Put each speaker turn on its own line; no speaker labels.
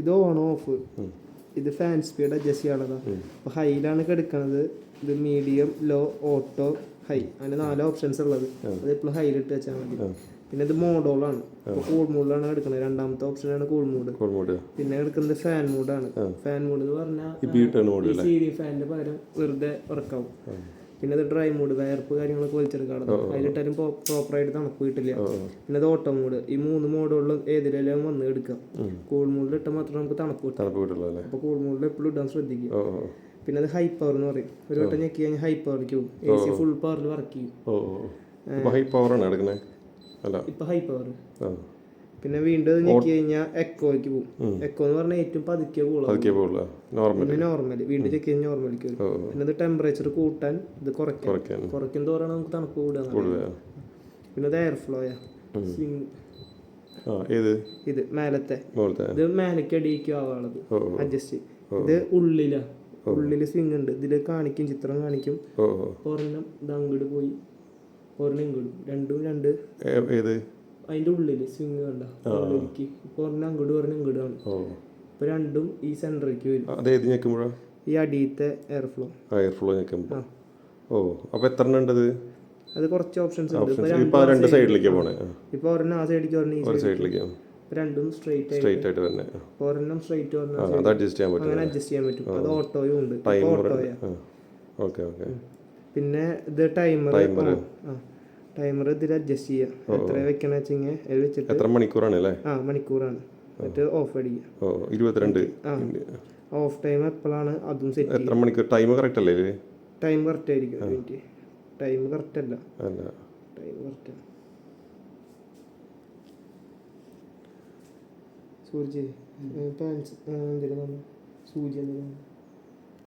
ഇത് on of. ഇത് fan speed adjust ചെയ്യാനുള്ളതാണ്. അപ്പോൾ ഹൈയിലാണ് കിടക്കുന്നത്. ഇത് മീഡിയം, ലോ, ഓട്ടോ, ഹൈ, അങ്ങനെ 4 ഓപ്ഷൻസ് ഉള്ളത്. അത് എപ്പോഴും ഹൈയിലിട്ട് വെച്ചാൽ മതി. പിന്നെ ഇത് മോഡോളാണ്. ഇപ്പോൾ കൂൾ മോഡിലാണ് എടുക്കുന്നത്. രണ്ടാമത്തെ ഓപ്ഷനാണ് കൂൾ മോഡ്. പിന്നെ എടുക്കുന്നത് ഫാൻ മോഡാണ്. ഫാൻ മോഡ് എന്ന് പറഞ്ഞാൽ സീലിംഗ് ഫാനിന്റെ പകരം വെറുതെ വർക്കാവും. പിന്നെ ഇത് ഡ്രൈ മോഡ്, വയർപ്പ് കാര്യങ്ങളൊക്കെ വലിച്ചെടുക്കാറുണ്ട്. അതിലിട്ടാലും പ്രോപ്പറായിട്ട് തണുപ്പ് കിട്ടില്ല. പിന്നെ ഇത് ഓട്ടോ മോഡ്. ഈ 3 മോഡുകളിലും ഏതിലെല്ലാം വന്ന് എടുക്കാം. കൂൾ മോഡിൽ ഇട്ടാൽ മാത്രമേ നമുക്ക് തണുപ്പ് കിട്ടുള്ളൂ. അപ്പോൾ കൂൾ മോഡിൽ എപ്പോഴും ഇടാൻ ശ്രദ്ധിക്കുക. പിന്നെ അത് ഹൈ പവർ എന്ന് പറയും. ഒരു വട്ടം ഞെക്കി കഴിഞ്ഞാൽ ഹൈ പവർക്ക് പോകും. AC ഫുൾ പവറിൽ വർക്ക് ചെയ്യും. ഇപ്പൊ ഹൈ പവർ. പിന്നെ വീണ്ടും ഞെക്കി കഴിഞ്ഞാൽ എക്കോയ്ക്ക് പോകും. എക്കോ എന്ന് പറഞ്ഞാൽ ഏറ്റവും പതുക്കെ പോകുള്ളൂ. പിന്നെ നോർമൽ. വീണ്ടും ചെക്ക് കഴിഞ്ഞാൽ നോർമലിക്ക് വരും. പിന്നെ ഇത് ടെമ്പറേച്ചർ കൂട്ടാൻ, ഇത് കുറയ്ക്കും തോറാണ് നമുക്ക് തണുപ്പ് കൂടുക. പിന്നെ ഇത് എയർ ഫ്ലോയാ. ഇത് മേലത്തെ, ഇത് മേലക്ക് അടിയിക്കും ആവാളത് അഡ്ജസ്റ്റ്. ഇത് ഉള്ളില് സ്വിങ് ഉണ്ട്. ഇതില് കാണിക്കും, ചിത്രം കാണിക്കും. ഒരെണ്ണം ഇത് അങ്ങോട്ട് പോയി, ഒരെണ്ണം ഇങ്ങോട്ടും, രണ്ടും അതിന്റെ ഉള്ളില് സ്വിങ് കണ്ട ഉള്ളിലേക്ക്. ഇപ്പൊ ഒരെണ്ണം അങ്ങോട്ട്, ഒരെണ്ണം ഇങ്ങോട്ടാണ്. ഇപ്പൊ രണ്ടും ഈ സെന്ററിലേക്ക് വരും. ഈ അടിയത്തെ എയർ ഫ്ലോ അത് കുറച്ച് ഓപ്ഷൻസ് ഉണ്ട്. ഇപ്പൊ ഒരെണ്ണം ആ സൈഡിലേക്ക്, ഒരെണ്ണം ഈ സൈഡിലേക്ക്. രണ്ടും സ്ട്രെയിറ്റ് ആയിട്ട് തന്നെ. ഒരെണ്ണം സ്ട്രെയിറ്റ്, അങ്ങനെ അഡ്ജസ്റ്റ് ചെയ്യാൻ പറ്റും. അത് ഓട്ടോയും ഉണ്ട്. പിന്നെ ഇത് ടൈമർ ഇതിൽ അഡ്ജസ്റ്റ് ചെയ്യാം. എത്ര വെക്കണ വെച്ചെങ്കിൽ അതിൽ വെച്ചിട്ട് എത്ര മണിക്കൂറാണ്. എന്നിട്ട് ഓഫ് അടിക്കുക. 22. ഓഫ് ടൈം എപ്പോഴാണ് അതും സെറ്റ് ചെയ്യുക. എത്ര മണിക്കൂർ ടൈം കറക്റ്റ് അല്ലേ? ടൈം കറക്റ്റ് ആയിരിക്കും. ടൈം കറക്റ്റ് അല്ല. ടൈം കറക്റ്റ് സൂചി എന്തെങ്കിലും സൂചി എന്തെങ്കിലും